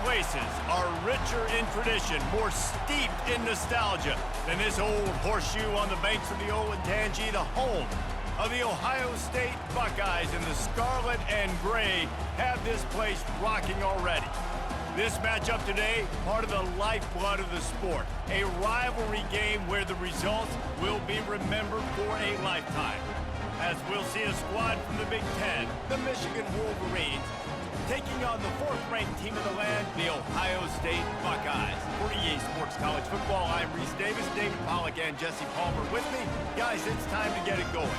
places are richer in tradition, more steeped in nostalgia than this old horseshoe on the banks of the Olentangy, the home of the Ohio State Buckeyes, and the scarlet and gray have this place rocking already. This matchup today, part of the lifeblood of the sport, a rivalry game where the results will be remembered for a lifetime. As we'll see a squad from the Big Ten, the Michigan Wolverines, taking on the fourth-ranked team of the land, the Ohio State Buckeyes. For EA Sports College Football, I'm Reese Davis, David Pollack, and Jesse Palmer with me. Guys, it's time to get it going.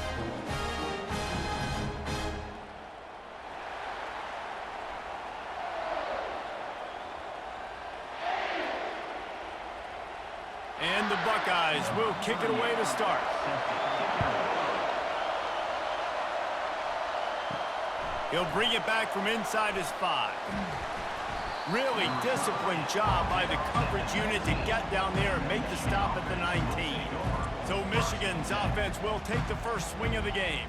And the Buckeyes will kick it away to start. He'll bring it back from inside his 5. Really disciplined job by the coverage unit to get down there and make the stop at the 19. So Michigan's offense will take the first swing of the game.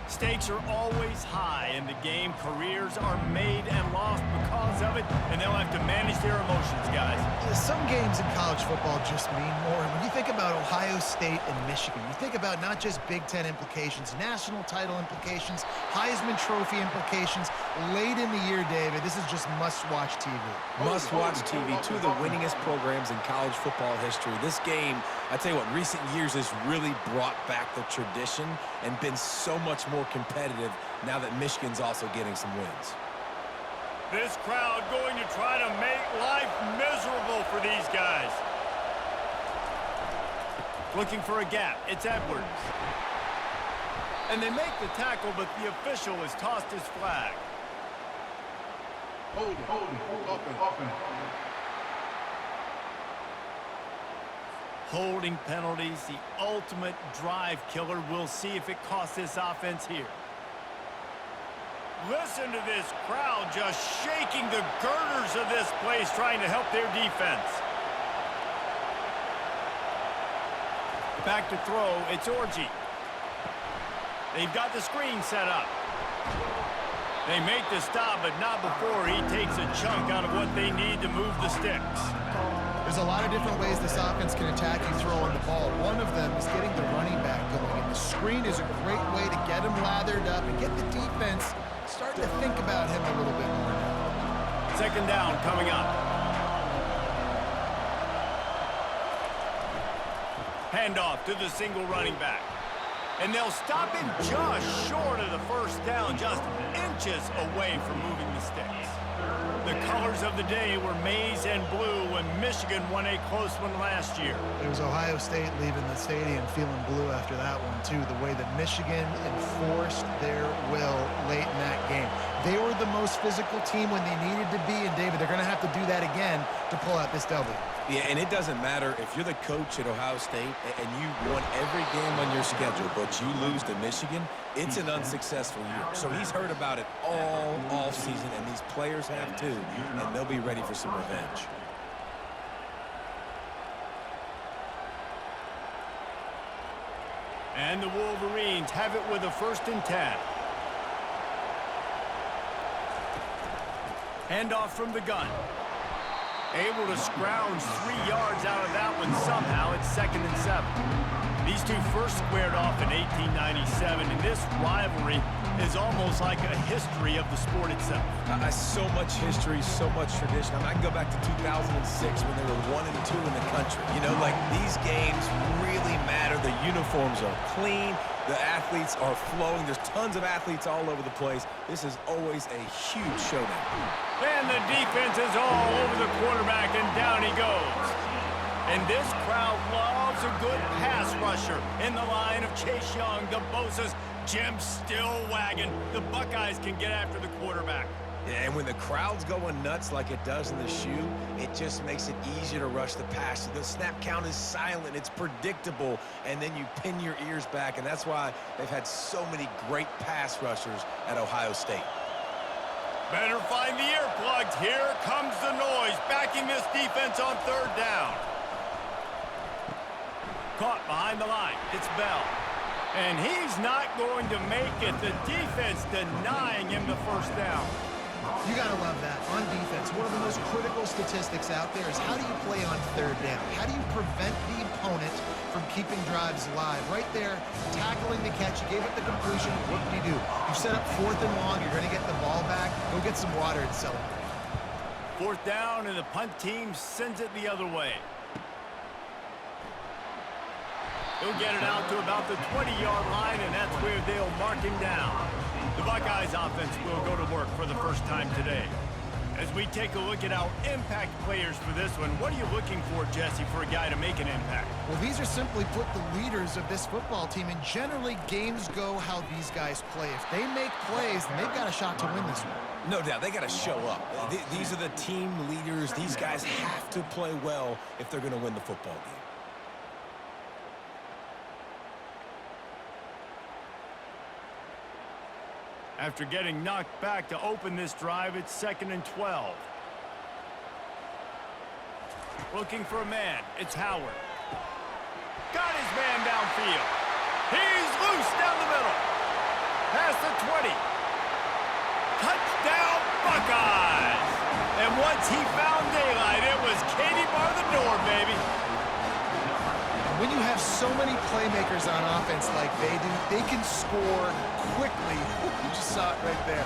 Stakes are always high in the game. Careers are made and lost because of it, and they'll have to manage their emotions, guys. Some games in college football just mean more. When you think about Ohio State and Michigan, you think about not just Big Ten implications, national title implications, Heisman Trophy implications. Late in the year, David, this is just must-watch TV. Must-watch TV. Two of the winningest programs in college football history. This game, I tell you what, recent years has really brought back the tradition and been so much more competitive now that Michigan's also getting some wins. This crowd going to try to make life miserable for these guys. Looking for a gap. It's Edwards. And they make the tackle, but the official has tossed his flag. Hold it. Holding penalties, the ultimate drive killer. We'll see if it costs this offense here. Listen to this crowd just shaking the girders of this place, trying to help their defense. Back to throw, it's Orji. They've got the screen set up. They make the stop, but not before he takes a chunk out of what they need to move the sticks. There's a lot of different ways this offense can attack you throwing the ball. One of them is getting the running back going, and the screen is a great way to get him lathered up and get the defense starting to think about him a little bit more now. Second down coming up. Handoff to the single running back. And they'll stop him just short of the first down, just inches away from moving the sticks. The colors of the day were maize and blue when Michigan won a close one last year. It was Ohio State leaving the stadium feeling blue after that one, too. The way that Michigan enforced their will late in that game. They were the most physical team when they needed to be, and David, they're going to have to do that again to pull out this W. Yeah, and it doesn't matter if you're the coach at Ohio State and you won every game on your schedule, but you lose to Michigan, it's an unsuccessful year. So he's heard about it all offseason, and these players have too, and they'll be ready for some revenge. And the Wolverines have it with a 1st and 10. Handoff from the gun. Able to scrounge 3 yards out of that one somehow. It's 2nd and 7. These two first squared off in 1897, and this rivalry is almost like a history of the sport itself. So much history, so much tradition. I can go back to 2006 when they were 1 and 2 in the country. You know, like, these games really matter. The uniforms are clean. The athletes are flowing. There's tons of athletes all over the place. This is always a huge showdown. And the defense is all over the quarterback, and down he goes. And this crowd loves a good pass rusher in the line of Chase Young, the Bosa's, Jim Stillwagon. The Buckeyes can get after the quarterback. Yeah, and when the crowd's going nuts like it does in the shoe, it just makes it easier to rush the pass. The snap count is silent, it's predictable, and then you pin your ears back, and that's why they've had so many great pass rushers at Ohio State. Better find the earplugs. Here comes the noise, backing this defense on 3rd down. Caught behind the line. It's Bell. And he's not going to make it. The defense denying him the 1st down. You got to love that. On defense, one of the most critical statistics out there is how do you play on third down? How do you prevent the opponent from keeping drives alive? Right there, tackling the catch. You gave it the completion. What did you do? You set up 4th and long. You're going to get the ball back. Go get some water and celebrate. 4th down, and the punt team sends it the other way. He'll get it out to about the 20-yard line, and that's where they'll mark him down. The Buckeyes offense will go to work for the first time today. As we take a look at our impact players for this one, what are you looking for, Jesse, for a guy to make an impact? Well, these are simply put the leaders of this football team, and generally games go how these guys play. If they make plays, then they've got a shot to win this one. No doubt, they got to show up. These are the team leaders. These guys have to play well if they're going to win the football game. After getting knocked back to open this drive, it's 2nd and 12. Looking for a man. It's Howard. Got his man downfield. He's loose down the middle. Past the 20. Touchdown, Buckeyes! And once he found daylight, it was Katie bar the door, baby. When you have so many playmakers on offense like they do, they can score quickly. You just saw it right there.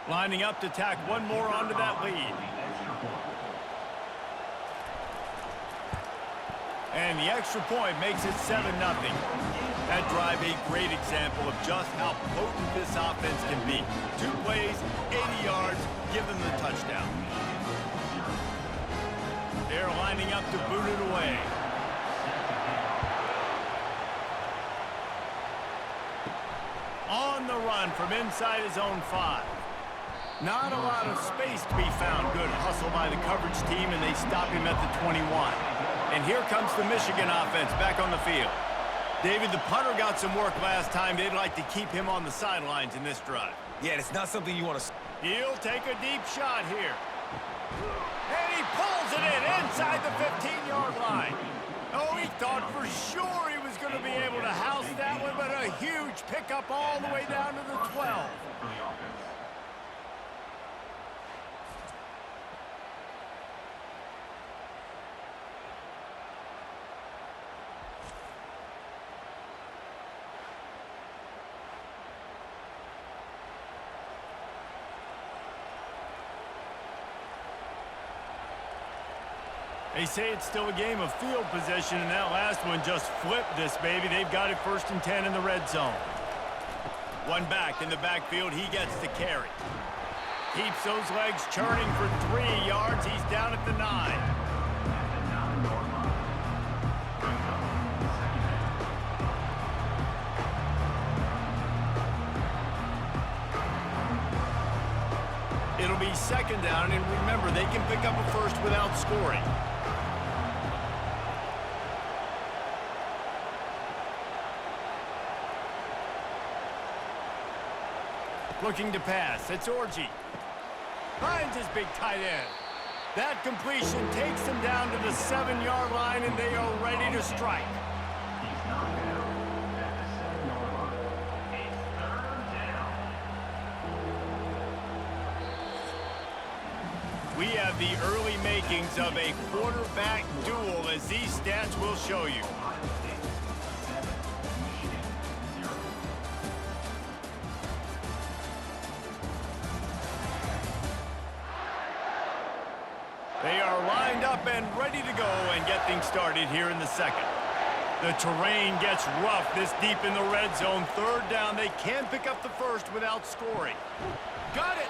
Lining up to tack one more onto that lead. And the extra point makes it 7-0. That drive a great example of just how potent this offense can be. 2 plays, 80 yards, give them the touchdown. They're lining up to boot it away. On the run from inside his own 5. Not a lot of space to be found. Good hustle by the coverage team, and they stop him at the 21. And here comes the Michigan offense back on the field. David, the punter got some work last time. They'd like to keep him on the sidelines in this drive. Yeah, it's not something you want to... He'll take a deep shot here. And he pulls it in inside the 15-yard line. Oh, he thought for sure he was going to be able to house that one, but a huge pickup all the way down to the 12. They say it's still a game of field position, and that last one just flipped this, baby. They've got it 1st and 10 in the red zone. One back in the backfield. He gets the carry. Keeps those legs churning for 3 yards. He's down at the 9. It'll be 2nd down, and remember, they can pick up a first without scoring. Looking to pass. It's Orji. Finds his big tight end. That completion takes them down to the 7-yard line, and they are ready to strike. We have the early makings of a quarterback duel, as these stats will show you. They are lined up and ready to go and get things started here in the 2nd. The terrain gets rough this deep in the red zone. 3rd down, they can pick up the first without scoring. Got it!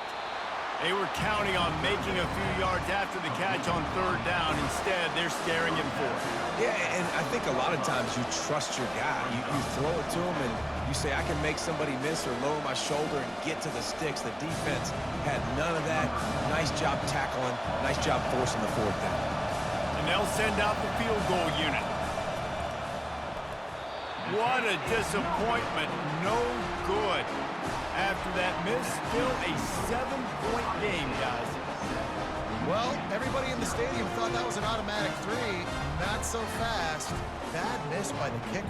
They were counting on making a few yards after the catch on third down. Instead, they're staring at fourth. Yeah, and I think a lot of times you trust your guy. You throw it to him and you say, I can make somebody miss or lower my shoulder and get to the sticks. The defense had none of that. Nice job tackling. Nice job forcing the fourth down. And they'll send out the field goal unit. What a disappointment. No good. After that miss, still a 7-point game, guys. Well, everybody in the stadium thought that was an automatic 3. Not so fast. Bad miss by the kicker.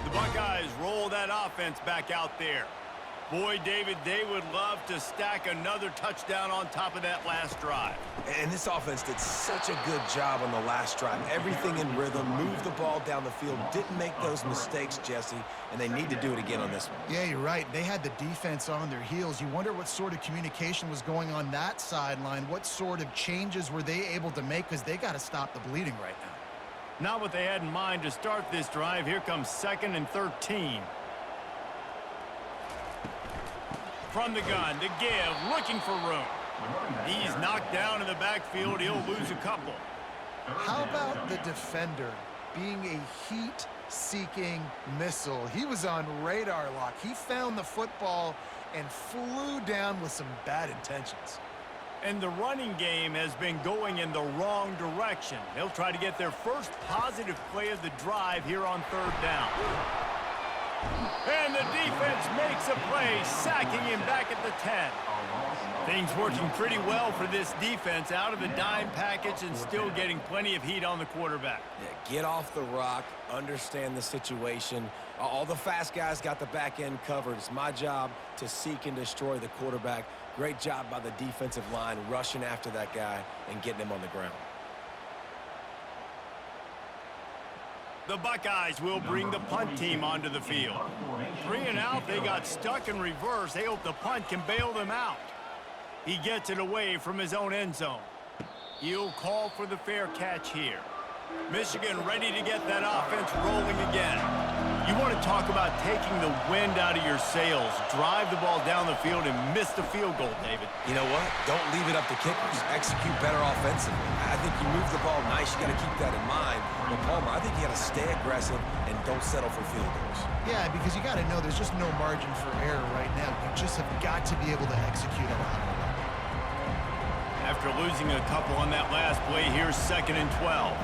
The Buckeyes roll that offense back out there. Boy, David, they would love to stack another touchdown on top of that last drive. And this offense did such a good job on the last drive. Everything in rhythm, moved the ball down the field, didn't make those mistakes, Jesse, and they need to do it again on this one. Yeah, you're right. They had the defense on their heels. You wonder what sort of communication was going on that sideline. What sort of changes were they able to make, because they got to stop the bleeding right now. Not what they had in mind to start this drive. Here comes 2nd and 13. From the gun, to give, looking for room. He's knocked down in the backfield. He'll lose a couple. How about the defender being a heat-seeking missile? He was on radar lock. He found the football and flew down with some bad intentions. And the running game has been going in the wrong direction. They'll try to get their first positive play of the drive here on third down. And the defense makes a play, sacking him back at the 10. Things working pretty well for this defense, out of the dime package and still getting plenty of heat on the quarterback. Yeah, get off the rock, understand the situation. All the fast guys got the back end covered. It's my job to seek and destroy the quarterback. Great job by the defensive line, rushing after that guy and getting him on the ground. The Buckeyes will bring the punt team onto the field. 3 and out, they got stuck in reverse. They hope the punt can bail them out. He gets it away from his own end zone. He'll call for the fair catch here. Michigan ready to get that offense rolling again. You want to talk about taking the wind out of your sails. Drive the ball down the field and miss the field goal, David. You know what? Don't leave it up to kickers. Execute better offensively. I think you move the ball nice. You got to keep that in mind. But Palmer, I think you got to stay aggressive and don't settle for field goals. Yeah, because you got to know there's just no margin for error right now. You just have got to be able to execute at a high level. After losing a couple on that last play, here's 2nd and 12.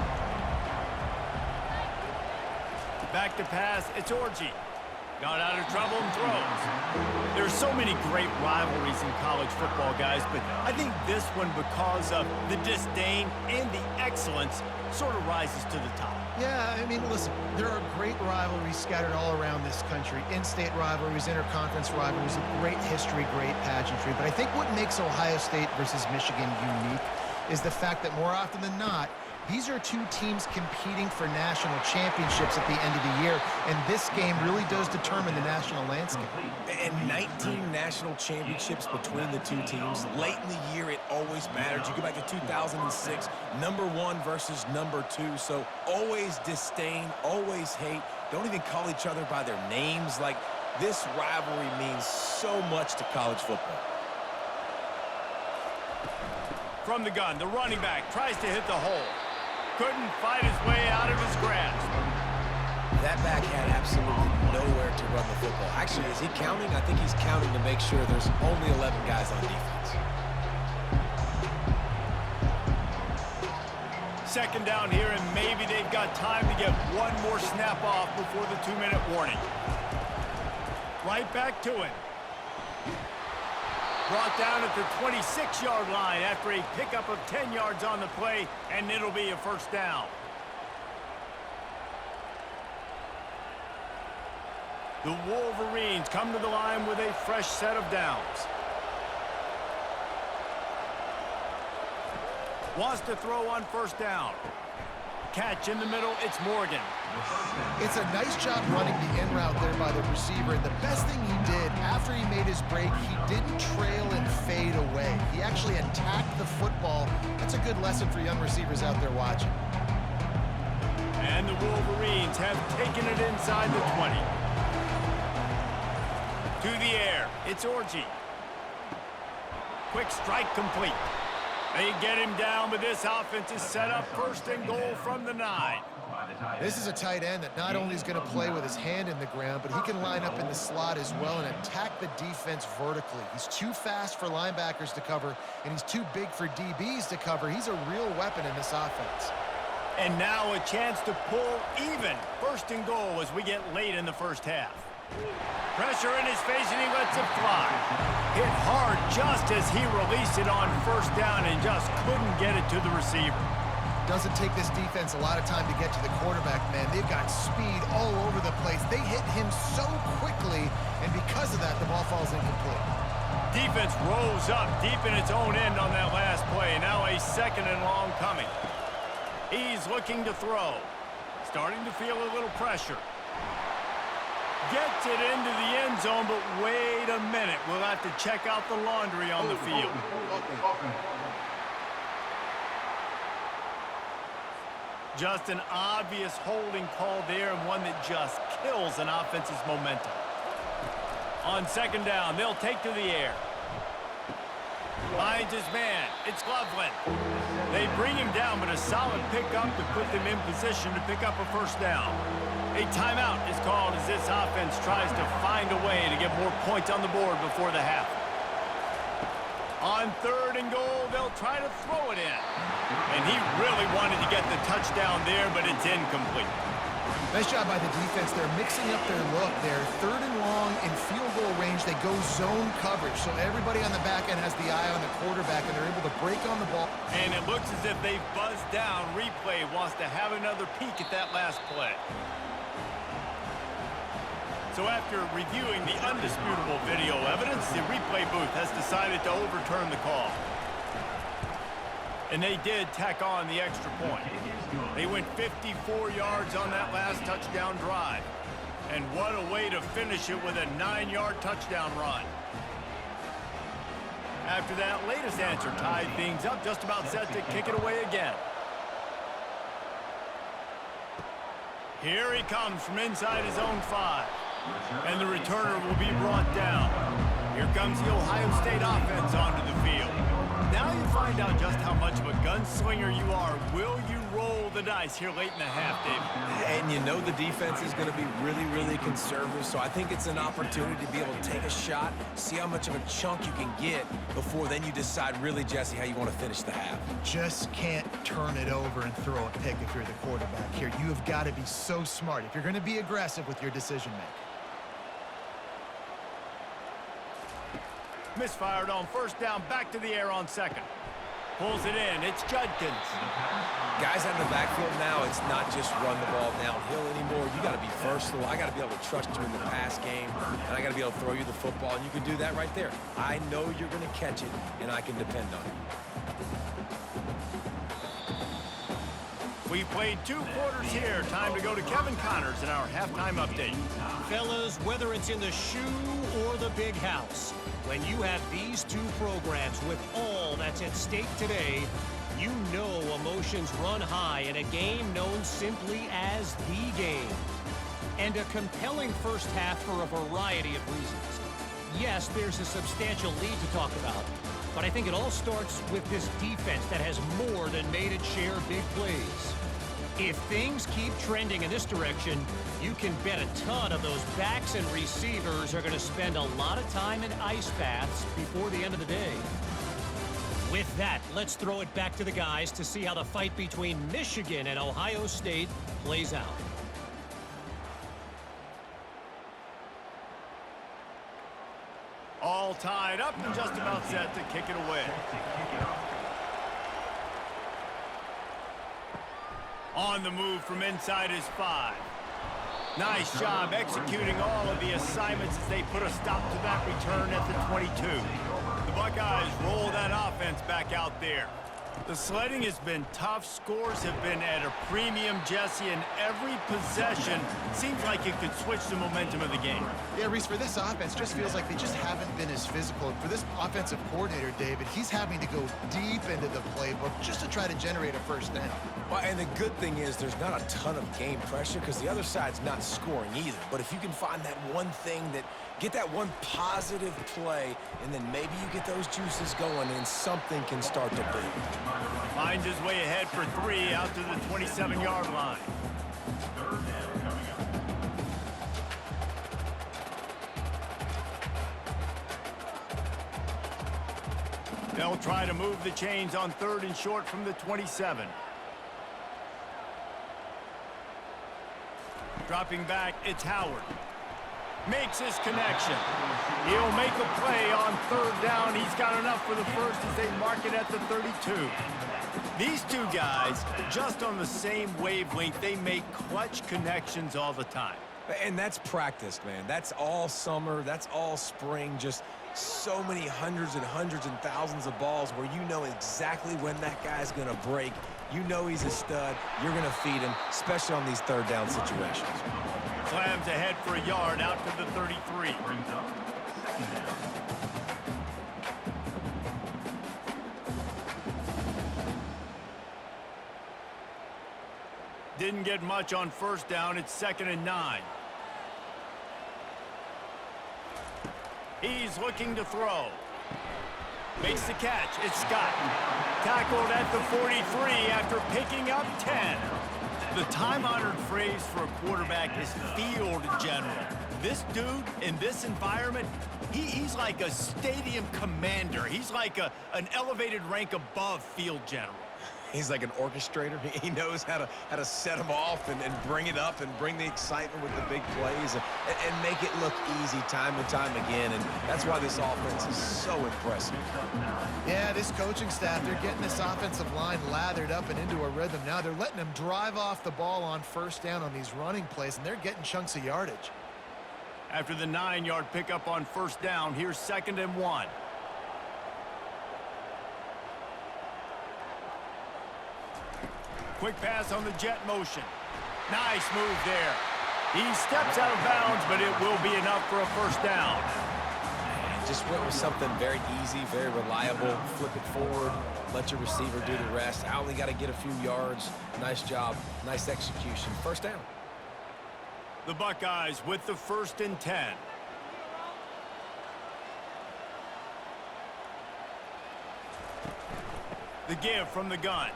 Back to pass, it's Orji. Got out of trouble and throws. There's so many great rivalries in college football, guys, but I think this one, because of the disdain and the excellence, sort of rises to the top. Yeah, I mean, listen, there are great rivalries scattered all around this country. In-state rivalries, interconference rivalries, great history, great pageantry. But I think what makes Ohio State versus Michigan unique is the fact that more often than not, these are two teams competing for national championships at the end of the year, and this game really does determine the national landscape. And 19 national championships between the two teams. Late in the year, it always matters. You go back to 2006, #1 versus #2, so always disdain, always hate. Don't even call each other by their names. Like, this rivalry means so much to college football. From the gun, the running back tries to hit the hole. Couldn't fight his way out of his grasp. That back had absolutely nowhere to run the football. Actually, is he counting? I think he's counting to make sure there's only 11 guys on defense. 2nd down here, and maybe they've got time to get one more snap off before the 2-minute warning. Right back to it. Brought down at the 26-yard line after a pickup of 10 yards on the play, and it'll be a 1st down. The Wolverines come to the line with a fresh set of downs. Wants to throw on 1st down. Catch in the middle, it's Morgan. It's a nice job running the in route there by the receiver. And the best thing he did after he made his break, he didn't trail and fade away. He actually attacked the football. That's a good lesson for young receivers out there watching. And the Wolverines have taken it inside the 20. To the air, it's Orji. Quick strike complete. They get him down, but this offense is set up first and goal from the 9. This is a tight end that not only is going to play with his hand in the ground, but he can line up in the slot as well and attack the defense vertically. He's too fast for linebackers to cover, and he's too big for DBs to cover. He's a real weapon in this offense. And now a chance to pull even. First and goal as we get late in the first half. Pressure in his face, and he lets it fly. Hit hard just as he released it on first down and just couldn't get it to the receiver. Doesn't take this defense a lot of time to get to the quarterback, man. They've got speed all over the place. They hit him so quickly, and because of that, the ball falls incomplete. Defense rolls up deep in its own end on that last play. Now a second and long coming. He's looking to throw. Starting to feel a little pressure. Gets it into the end zone, but wait a minute. We'll have to check out the laundry on the field. Just an obvious holding call there, and one that just kills an offense's momentum. On second down, they'll take to the air. Finds his man. It's Loveland. They bring him down, but a solid pickup to put them in position to pick up a first down. A timeout is called as this offense tries to find a way to get more points on the board before the half. On third and goal, they'll try to throw it in. And he really wanted to get the touchdown there, but it's incomplete. Nice job by the defense. They're mixing up their look. They're third and long in field goal range. They go zone coverage, so everybody on the back end has the eye on the quarterback, and they're able to break on the ball. And it looks as if they've buzzed down. Replay wants to have another peek at that last play. So after reviewing the undisputable video evidence, the replay booth has decided to overturn the call. And they did tack on the extra point. They went 54 yards on that last touchdown drive. And what a way to finish it with a 9-yard touchdown run. After that latest answer tied things up, just about set to kick it away again. Here he comes from inside his own 5. And the returner will be brought down. Here comes the Ohio State offense onto the field. Now you find out just how much of a gunslinger you are. Will you roll the dice here late in the half, David? And you know the defense is going to be really, really conservative, so I think it's an opportunity to be able to take a shot, see how much of a chunk you can get before then you decide really, Jesse, how you want to finish the half. Just can't turn it over and throw a pick if you're the quarterback here. You have got to be so smart if you're going to be aggressive with your decision-making. Misfired on first down, back to the air on second. Pulls it in, it's Judkins. Guys out in the backfield now, it's not just run the ball downhill anymore. You got to be versatile. I got to be able to trust you in the pass game, and I got to be able to throw you the football, and you can do that right there. I know you're going to catch it, and I can depend on it. We've played 2 quarters here. Time to go to Kevin Connors in our halftime update. Fellas, whether it's in the shoe or the big house, when you have these 2 programs with all that's at stake today, you know emotions run high in a game known simply as the game. And a compelling first half for a variety of reasons. Yes, there's a substantial lead to talk about, but I think it all starts with this defense that has more than made its share of big plays. If things keep trending in this direction, you can bet a ton of those backs and receivers are going to spend a lot of time in ice baths before the end of the day. With that, let's throw it back to the guys to see how the fight between Michigan and Ohio State plays out. All tied up and just about set to kick it away. On the move from inside his 5. Nice job executing all of the assignments as they put a stop to that return at the 22. The Buckeyes roll that offense back out there. The sledding has been tough. Scores have been at a premium, Jesse, and every possession seems like it could switch the momentum of the game. Yeah, Reese, for this offense, just feels like they just haven't been as physical. For this offensive coordinator, David, he's having to go deep into the playbook just to try to generate a first down. Well, and the good thing is there's not a ton of game pressure because the other side's not scoring either. But if you can find that one thing get that one positive play, and then maybe you get those juices going and something can start to build. Finds his way ahead for 3 out to the 27-yard line. They'll try to move the chains on 3rd and short from the 27. Dropping back, it's Howard. Makes his connection. He'll make a play on 3rd down. He's got enough for the first as they mark it at the 32. These two guys, just on the same wavelength, they make clutch connections all the time. And that's practiced, man. That's all summer. That's all spring. Just so many hundreds and thousands of balls where you know exactly when that guy's going to break. You know he's a stud. You're going to feed him, especially on these 3rd down situations. Slams ahead for a yard out to the 33. Didn't get much on 1st down. It's 2nd and 9. He's looking to throw. Makes the catch. It's Scott. Tackled at the 43 after picking up 10. The time-honored phrase for a quarterback is field general. This dude in this environment, he's like a stadium commander. He's like an elevated rank above field general. He's like an orchestrator. He knows how to set them off and bring it up and bring the excitement with the big plays and make it look easy time and time again. And that's why this offense is so impressive. Yeah, this coaching staff, they're getting this offensive line lathered up and into a rhythm. Now they're letting them drive off the ball on 1st down on these running plays, and they're getting chunks of yardage. After the 9-yard pickup on 1st down, here's 2nd and 1. Quick pass on the jet motion. Nice move there. He steps out of bounds, but it will be enough for a 1st down. Just went with something very easy, very reliable. Flip it forward, let your receiver do the rest. I only got to get a few yards. Nice job, nice execution. 1st down. The Buckeyes with the 1st and 10. The give from the gun.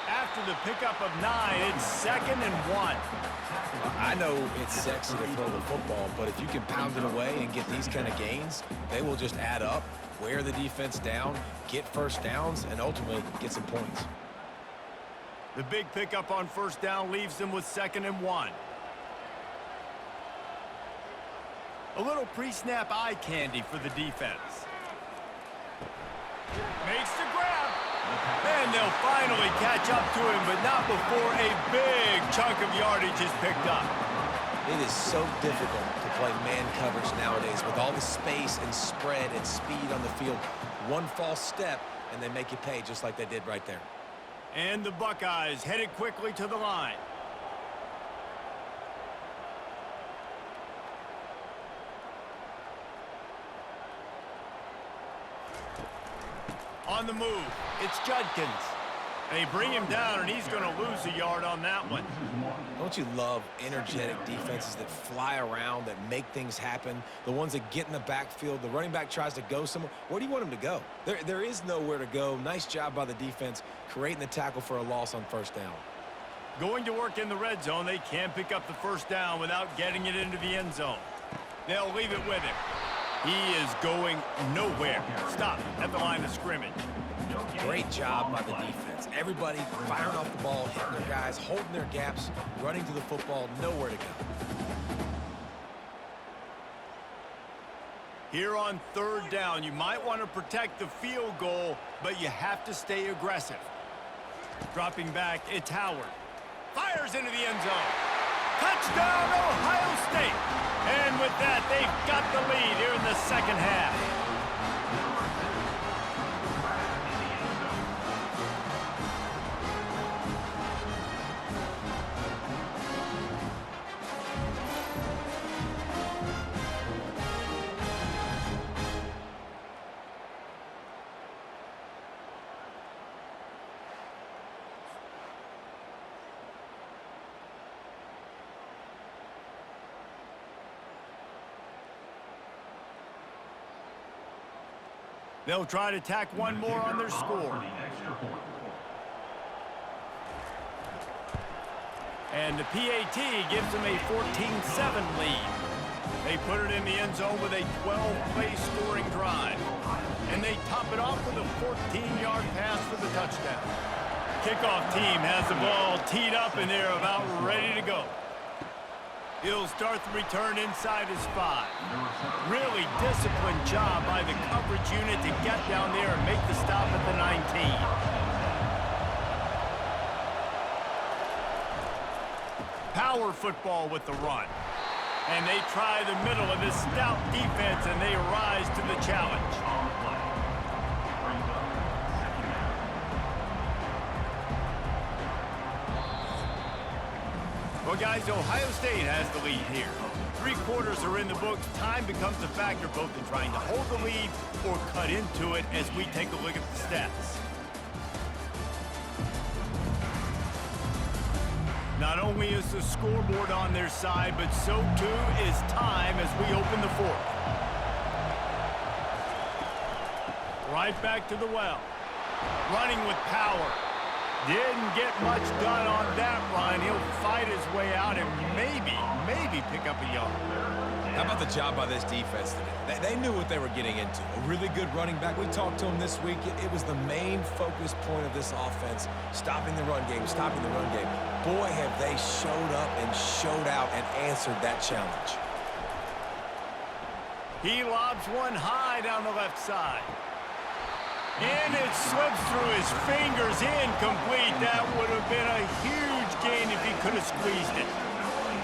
After the pickup of 9, it's 2nd and 1. I know it's sexy to throw the football, but if you can pound it away and get these kind of gains, they will just add up, wear the defense down, get 1st downs, and ultimately get some points. The big pickup on 1st down leaves them with 2nd and 1. A little pre-snap eye candy for the defense. Makes the grab. And they'll finally catch up to him, but not before a big chunk of yardage is picked up. It is so difficult to play man coverage nowadays with all the space and spread and speed on the field. One false step, and they make you pay just like they did right there. And the Buckeyes headed quickly to the line. On the move, it's Judkins. They bring him down, and he's going to lose a yard on that one. Don't you love energetic defenses that fly around, that make things happen? The ones that get in the backfield, the running back tries to go somewhere. Where do you want him to go? There is nowhere to go. Nice job by the defense, creating the tackle for a loss on 1st down. Going to work in the red zone, they can't pick up the 1st down without getting it into the end zone. They'll leave it with him. He is going nowhere. Stop at the line of scrimmage. Great job by the defense. Everybody firing off the ball, hitting their guys, holding their gaps, running to the football, nowhere to go. Here on 3rd down, you might want to protect the field goal, but you have to stay aggressive. Dropping back, it's Howard. Fires into the end zone. Touchdown, Ohio State! And with that, they've got the lead here in the 2nd half. They'll try to tack one more on their score. And the PAT gives them a 14-7 lead. They put it in the end zone with a 12-play scoring drive. And they top it off with a 14-yard pass for the touchdown. Kickoff team has the ball teed up and they're about ready to go. He'll start the return inside his 5. Really disciplined job by the coverage unit to get down there and make the stop at the 19. Power football with the run. And they try the middle of this stout defense, and they rise to the challenge. Well, guys, Ohio State has the lead here. 3 quarters are in the books. Time becomes a factor both in trying to hold the lead or cut into it as we take a look at the stats. Not only is the scoreboard on their side, but so too is time as we open the 4th. Right back to the well. Running with power. Didn't get much done on that run. He'll fight his way out and maybe pick up a yard. How about the job by this defense today? They knew what they were getting into. A really good running back. We talked to him this week. It was the main focus point of this offense, stopping the run game, stopping the run game. Boy, have they showed up and showed out and answered that challenge. He lobs one high down the left side. And it slips through his fingers, incomplete. That would have been a huge gain if he could have squeezed it.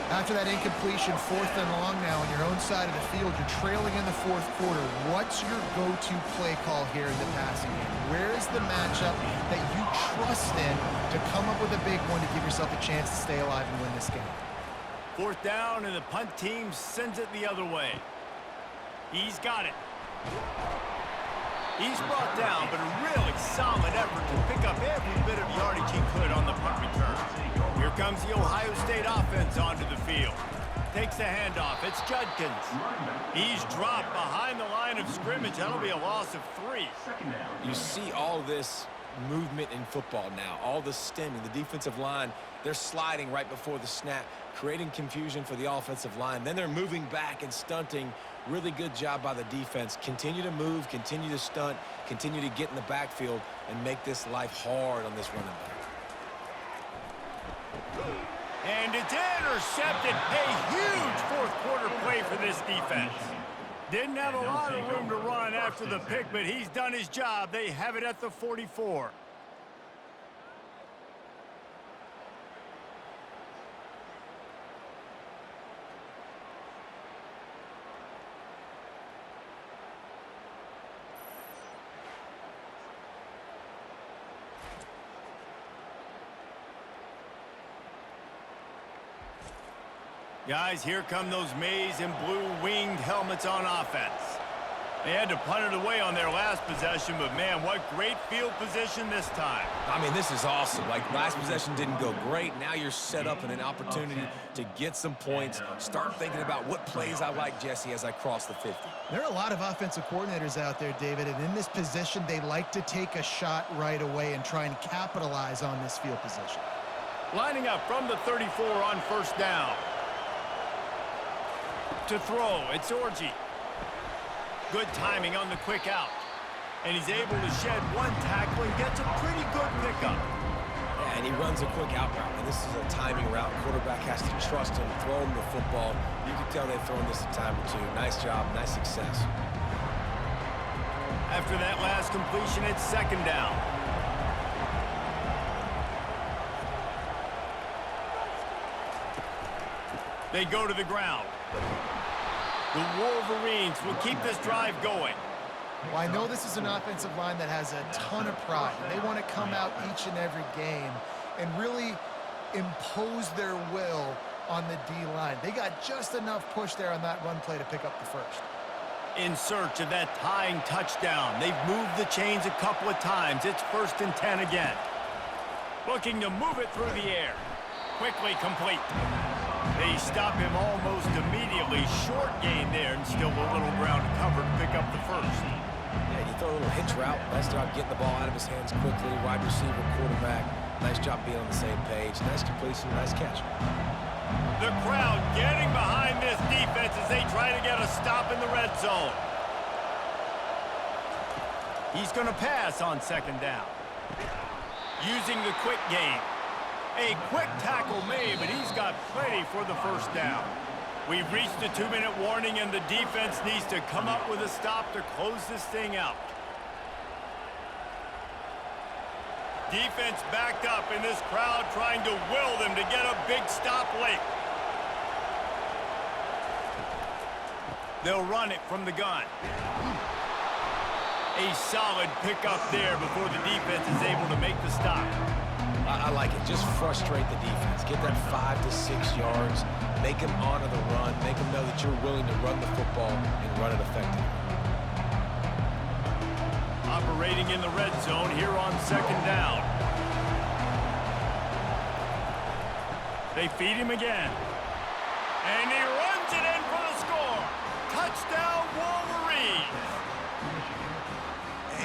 After that incompletion, 4th and long now on your own side of the field, you're trailing in the 4th quarter. What's your go-to play call here in the passing game? Where is the matchup that you trust in to come up with a big one to give yourself a chance to stay alive and win this game? 4th down, and the punt team sends it the other way. He's got it. He's brought down, but a really solid effort to pick up every bit of yardage he could on the punt return. Here comes the Ohio State offense onto the field. Takes the handoff. It's Judkins. He's dropped behind the line of scrimmage. That'll be a loss of 3. You see all this movement in football now, all the stemming, the defensive line, they're sliding right before the snap, creating confusion for the offensive line. Then they're moving back and stunting. Really good job by the defense. Continue to move, continue to stunt, continue to get in the backfield and make this life hard on this running back. And it's intercepted. A huge 4th quarter play for this defense. Didn't have a lot of room to run after the pick, but he's done his job. They have it at the 44. Guys, here come those maize and blue winged helmets on offense. They had to punt it away on their last possession, but man, what great field position this time. I mean, this is awesome. Like, last possession didn't go great. Now you're set up in an opportunity to get some points. Start thinking about what plays I like, Jesse, as I cross the 50. There are a lot of offensive coordinators out there, David, and in this position, they like to take a shot right away and try and capitalize on this field position. Lining up from the 34 on 1st down. To throw, it's Orji. Good timing on the quick out. And he's able to shed one tackle and gets a pretty good pickup. Yeah, and he runs a quick out route. And this is a timing route. Quarterback has to trust him, throw him the football. You can tell they've thrown this a time or two. Nice job, nice success. After that last completion, it's 2nd down. They go to the ground. The Wolverines will keep this drive going. Well, I know this is an offensive line that has a ton of pride. They want to come out each and every game and really impose their will on the D-line. They got just enough push there on that run play to pick up the 1st. In search of that tying touchdown. They've moved the chains a couple of times. It's 1st and 10 again. Looking to move it through the air. Quickly complete. They stop him almost immediately. Short gain there and still a little ground to cover to pick up the 1st. Yeah, you throw a little hitch route. Nice job getting the ball out of his hands quickly. Wide receiver, quarterback. Nice job being on the same page. Nice completion, nice catch. The crowd getting behind this defense as they try to get a stop in the red zone. He's going to pass on second down. Using the quick game. A quick tackle made, but he's got plenty for the first down. We've reached the 2-minute warning, and the defense needs to come up with a stop to close this thing out. Defense backed up, and this crowd trying to will them to get a big stop late. They'll run it from the gun. A solid pickup there before the defense is able to make the stop. I like it. Just frustrate the defense. Get that 5 to 6 yards. Make them honor the run. Make them know that you're willing to run the football and run it effectively. Operating in the red zone here on second down. They feed him again. And he runs it in for the score. Touchdown, Wolverines.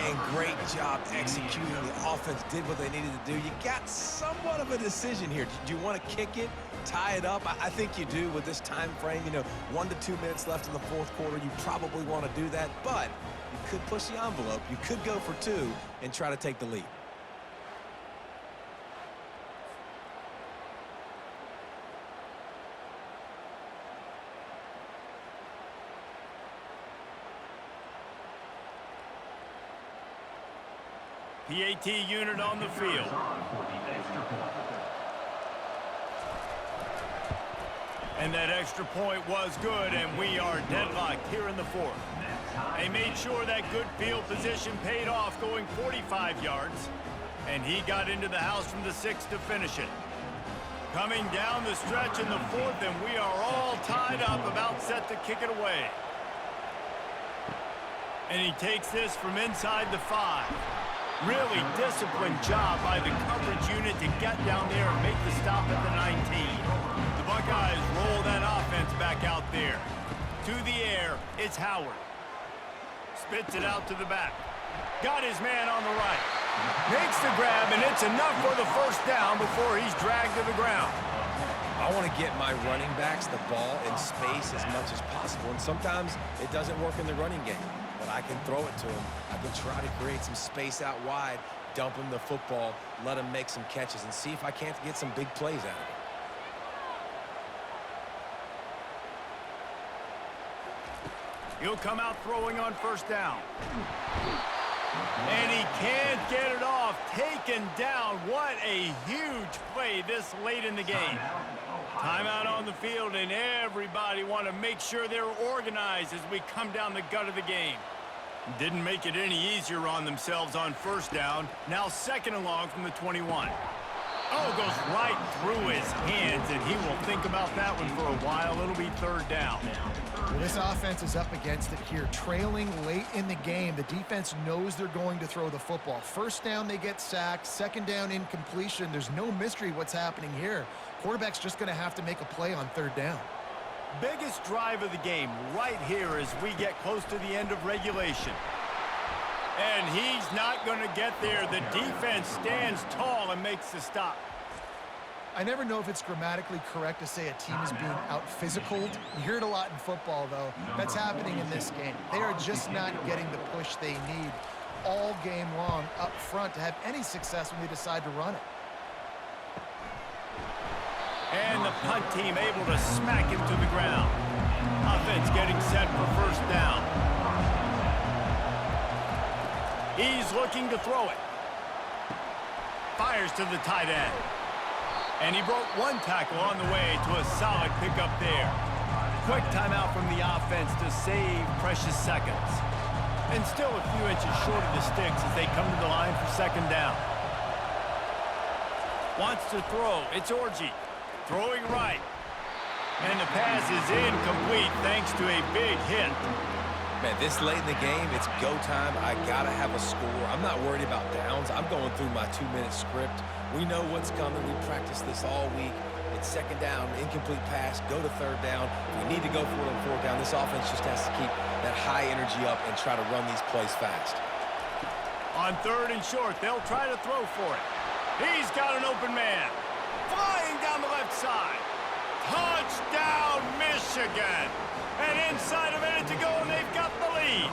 And great job executing. The offense did what they needed to do. You got somewhat of a decision here. Do you want to kick it, tie it up? I think you do with this time frame. 1 to 2 minutes left in the fourth quarter. You probably want to do that, but you could push the envelope. You could go for 2 and try to take the lead. PAT unit on the field. And that extra point was good, and we are deadlocked here in the fourth. They made sure that good field position paid off, going 45 yards, and he got into the house from the 6 to finish it. Coming down the stretch in the fourth, and we are all tied up, about set to kick it away. And he takes this from inside the 5. Really disciplined job by the coverage unit to get down there and make the stop at the 19. The Buckeyes roll that offense back out there. To the air, it's Howard. Spits it out to the back. Got his man on the right. Makes the grab, and it's enough for the first down before he's dragged to the ground. I want to get my running backs the ball in space as much as possible, and sometimes it doesn't work in the running game. But I can throw it to him. I can try to create some space out wide, dump him the football, let him make some catches, and see if I can't get some big plays out of it. He'll come out throwing on first down. And he can't get it off. Taken down. What a huge play this late in the game. Timeout on the field, and everybody want to make sure they're organized as we come down the gut of the game. Didn't make it any easier on themselves on first down. Now second and long from the 21. Oh, goes right through his hands, and he will think about that one for a while. It'll be third down. Well, this offense is up against it here. Trailing late in the game, the defense knows they're going to throw the football. First down, they get sacked. Second down, incompletion. There's no mystery what's happening here. Quarterback's just going to have to make a play on third down. Biggest drive of the game right here as we get close to the end of regulation. And he's not going to get there. The defense stands tall and makes the stop. I never know if it's grammatically correct to say a team is being out-physicaled. You hear it a lot in football, though. That's happening in this game. They are just not getting the push they need all game long up front to have any success when they decide to run it. And the punt team able to smack him to the ground. Offense getting set for first down. He's looking to throw it. Fires to the tight end. And he broke one tackle on the way to a solid pickup there. Quick timeout from the offense to save precious seconds. And still a few inches short of the sticks as they come to the line for second down. Wants to throw. It's Orji. Throwing right. And the pass is incomplete thanks to a big hit. Man, this late in the game, it's go time. I got to have a score. I'm not worried about downs. I'm going through my 2-minute script. We know what's coming. We practiced this all week. It's second down, incomplete pass, go to third down. If we need to go for it on fourth down, this offense just has to keep that high energy up and try to run these plays fast. On third and short, they'll try to throw for it. He's got an open man. Flying down the left side. Touchdown, Michigan. And inside a minute to go, and they've got the lead.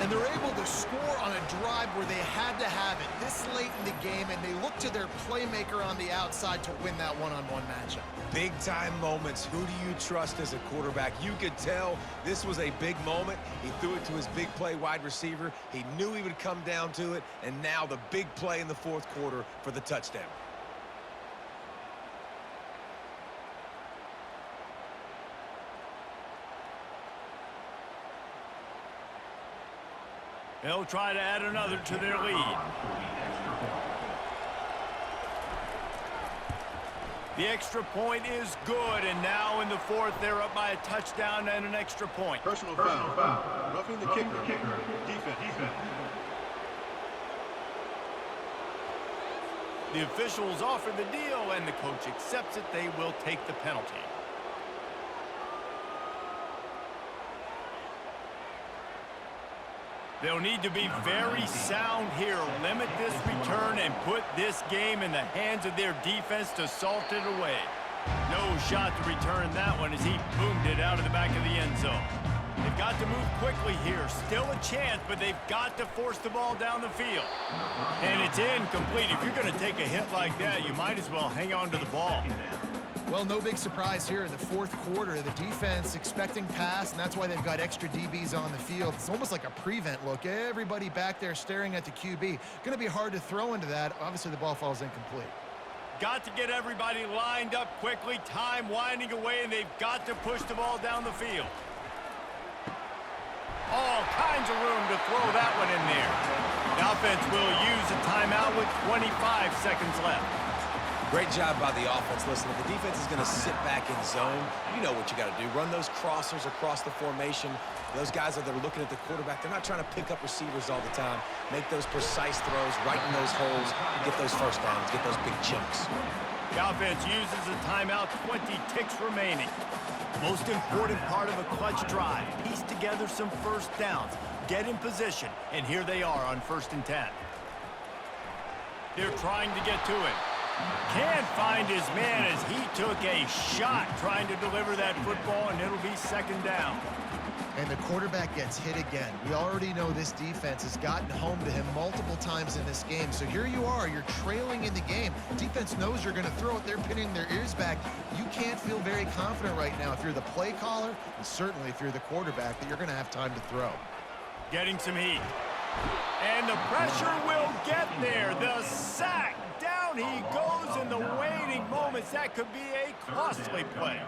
And they're able to score on a drive where they had to have it this late in the game, and they look to their playmaker on the outside to win that one-on-one matchup. Big-time moments. Who do you trust as a quarterback? You could tell this was a big moment. He threw it to his big play wide receiver. He knew he would come down to it, and now the big play in the fourth quarter for the touchdown. They'll try to add another to their lead. The extra point is good, and now in the fourth, they're up by a touchdown and an extra point. Personal foul. Roughing the kicker. Defense. The officials offer the deal, and the coach accepts it. They will take the penalty. They'll need to be very sound here, limit this return, and put this game in the hands of their defense to salt it away. No shot to return that one as he boomed it out of the back of the end zone. They've got to move quickly here. Still a chance, but they've got to force the ball down the field. And it's incomplete. If you're going to take a hit like that, you might as well hang on to the ball. Well, no big surprise here in the fourth quarter. The defense expecting pass, and that's why they've got extra DBs on the field. It's almost like a prevent look. Everybody back there staring at the QB. Going to be hard to throw into that. Obviously, the ball falls incomplete. Got to get everybody lined up quickly. Time winding away, and they've got to push the ball down the field. All kinds of room to throw that one in there. The offense will use a timeout with 25 seconds left. Great job by the offense. Listen, if the defense is going to sit back in zone, you know what you got to do. Run those crossers across the formation. Those guys that are looking at the quarterback, they're not trying to pick up receivers all the time. Make those precise throws, right in those holes, and get those first downs, get those big chunks. The offense uses a timeout, 20 ticks remaining. Most important part of a clutch drive. Piece together some first downs. Get in position, and here they are on 1st and 10. They're trying to get to it. Can't find his man as he took a shot trying to deliver that football, and it'll be second down. And the quarterback gets hit again. We already know this defense has gotten home to him multiple times in this game. So here you are, you're trailing in the game. Defense knows you're going to throw it. They're pinning their ears back. You can't feel very confident right now if you're the play caller, and certainly if you're the quarterback, that you're going to have time to throw. Getting some heat. And the pressure will get there. The sack. Down he goes in the waiting moments. That could be a costly play.